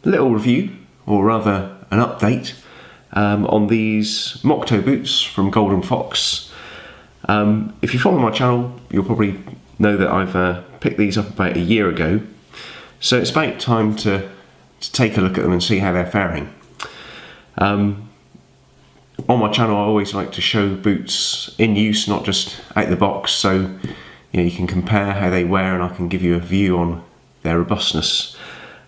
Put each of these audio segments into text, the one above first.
little review, or rather an update, on these mock toe boots from Golden Fox. If you follow my channel, you'll probably know that I've picked these up about a year ago, so it's about time to take a look at them and see how they're faring. On my channel I always like to show boots in use, not just out the box, so you can compare how they wear and I can give you a view on their robustness.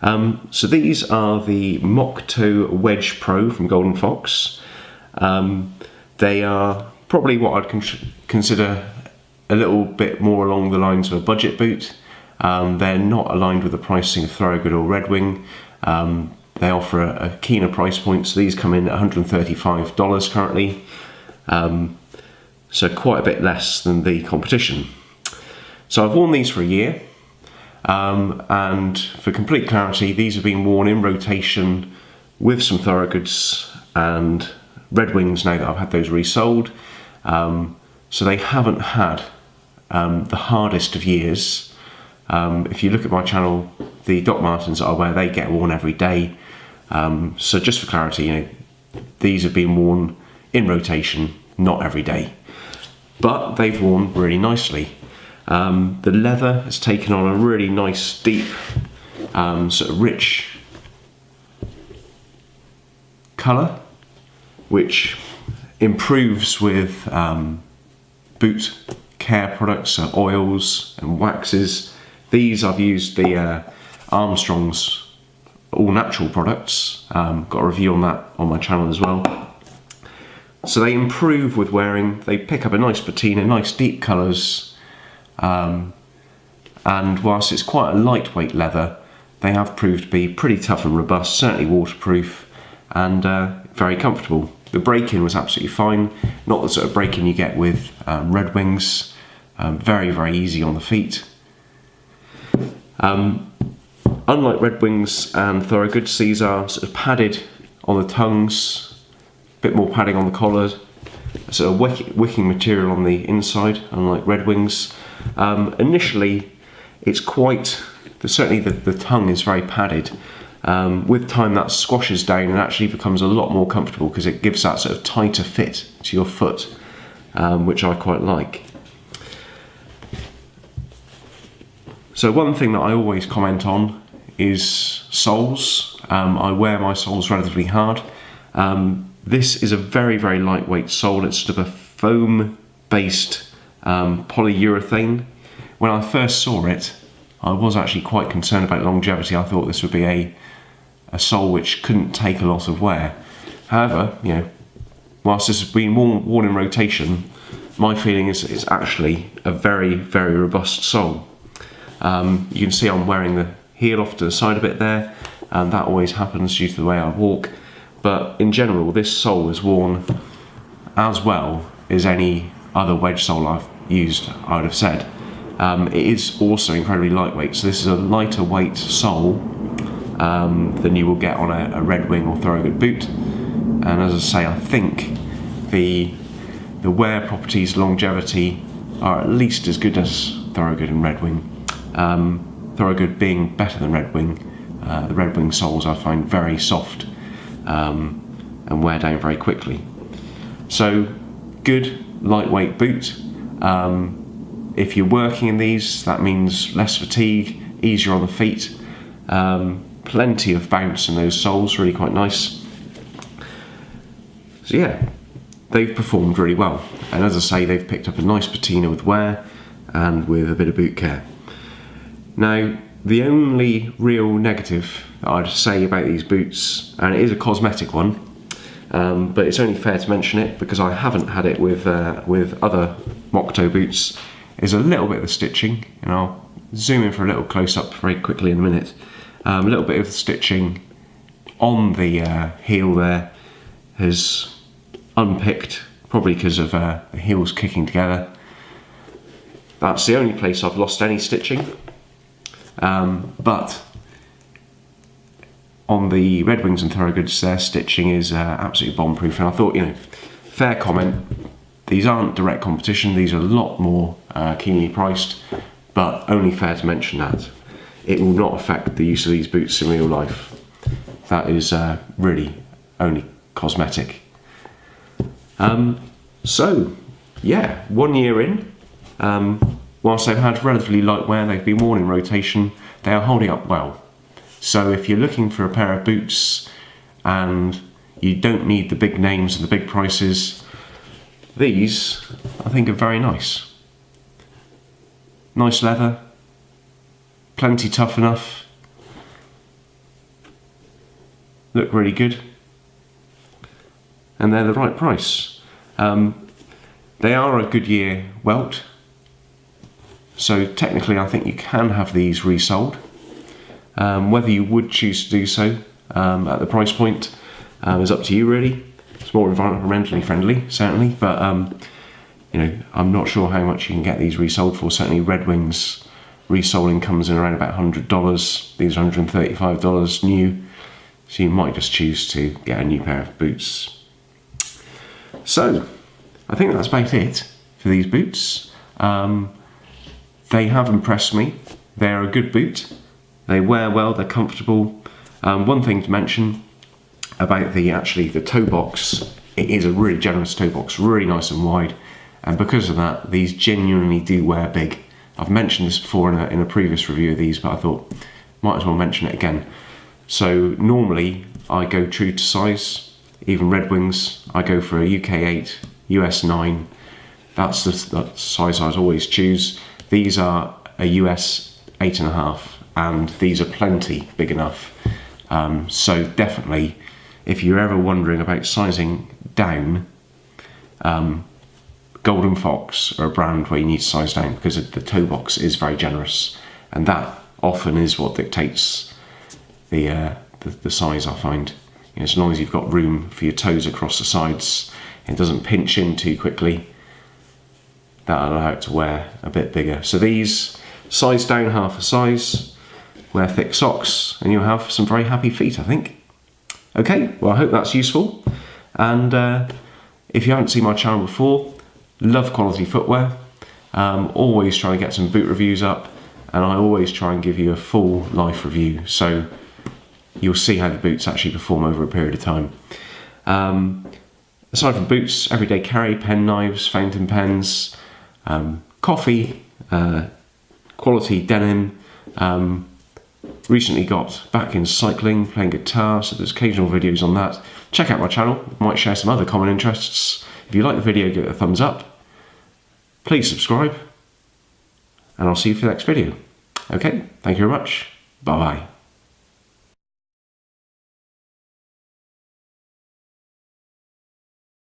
So these are the Mock Toe Wedge Pro from Golden Fox. They are probably what I'd consider a little bit more along the lines of a budget boot. They're not aligned with the pricing of Thorogood or Red Wing. They offer a keener price point, so these come in at $135 currently, so quite a bit less than the competition. So I've worn these for a year, and for complete clarity, these have been worn in rotation with some Thorogoods and Red Wings now that I've had those resold. So they haven't had the hardest of years. If you look at my channel, the Doc Martens that I wear, they get worn every day. So just for clarity, these have been worn in rotation, not every day, but they've worn really nicely. The leather has taken on a really nice, deep, sort of rich colour, which improves with boot care products, oils and waxes. These I've used the Armstrong's all natural products. Got a review on that on my channel as well. So they improve with wearing. They pick up a nice patina, nice deep colours, and whilst it's quite a lightweight leather, they have proved to be pretty tough and robust, certainly waterproof and very comfortable. The break-in was absolutely fine, not the sort of break-in you get with Red Wings. Very easy on the feet. Unlike Red Wings and Thorogoods, these are sort of padded on the tongues, a bit more padding on the collar, sort of wicking material on the inside, unlike Red Wings. Initially, it's certainly the tongue is very padded. With time that squashes down and actually becomes a lot more comfortable because it gives that sort of tighter fit to your foot, which I quite like. So one thing that I always comment on is soles. I wear my soles relatively hard. This is a very lightweight sole. It's sort of a foam based polyurethane. When I first saw it, I was actually quite concerned about longevity. I thought this would be a sole which couldn't take a lot of wear. However, whilst this has been worn in rotation, my feeling is it's actually a very robust sole. You can see I'm wearing the heel off to the side a bit there, and that always happens due to the way I walk. But in general, this sole is worn as well as any other wedge sole I've used, I would have said. It is also incredibly lightweight, so this is a lighter weight sole than you will get on a Red Wing or Thorogood boot. And as I say, I think the wear properties, longevity, are at least as good as Thorogood and Red Wing. Thorogood being better than Red Wing. The Red Wing soles I find very soft and wear down very quickly. So good lightweight boot. If you're working in these, that means less fatigue, easier on the feet, plenty of bounce in those soles, really quite nice. So yeah, they've performed really well, and as I say, they've picked up a nice patina with wear and with a bit of boot care. Now, the only real negative that I'd say about these boots, and it is a cosmetic one, but it's only fair to mention it because I haven't had it with other mock toe boots, is a little bit of the stitching, and I'll zoom in for a little close-up very quickly in a minute. A little bit of the stitching on the heel there has unpicked, probably because of the heels kicking together. That's the only place I've lost any stitching. But on the Red Wings and Thorogoods, their stitching is absolutely bomb-proof, and I thought, fair comment. These aren't direct competition, these are a lot more keenly priced, but only fair to mention that. It will not affect the use of these boots in real life. that is really only cosmetic. So yeah, 1 year in, whilst they've had relatively light wear, they've been worn in rotation, they are holding up well. So if you're looking for a pair of boots and you don't need the big names and the big prices, these I think are very nice. Nice leather, plenty tough enough, look really good, and they're the right price. They are a Goodyear welt, so technically I think you can have these resold. Whether you would choose to do so at the price point is up to you really. It's more environmentally friendly, certainly, but you know, I'm not sure how much you can get these resold for. Certainly Red Wings resoling comes in around about $100. These are $135 new, so you might just choose to get a new pair of boots. So I think that's about it for these boots. They have impressed me. They're a good boot. They wear well, they're comfortable. One thing to mention about the toe box, it is a really generous toe box, really nice and wide, and because of that, these genuinely do wear big. I've mentioned this before in a previous review of these, but I thought might as well mention it again. So normally I go true to size. Even Red Wings, I go for a UK 8, US 9. That's the size I always choose. These are a US 8.5, and these are plenty big enough. So definitely, if you're ever wondering about sizing down, Golden Fox are a brand where you need to size down, because the toe box is very generous, and that often is what dictates the size, I find. You know, as long as you've got room for your toes across the sides, it doesn't pinch in too quickly, that'll allow it to wear a bit bigger. So these, size down half a size, wear thick socks, and you'll have some very happy feet, I think. Okay, well I hope that's useful, and if you haven't seen my channel before, love quality footwear, always try to get some boot reviews up, and I always try and give you a full life review, so you'll see how the boots actually perform over a period of time. Aside from boots, everyday carry, pen knives, fountain pens, coffee, quality denim. Recently got back in cycling, playing guitar, so there's occasional videos on that. Check out my channel, I might share some other common interests. If you like the video, give it a thumbs up. Please subscribe, and I'll see you for the next video. Okay, thank you very much. Bye bye.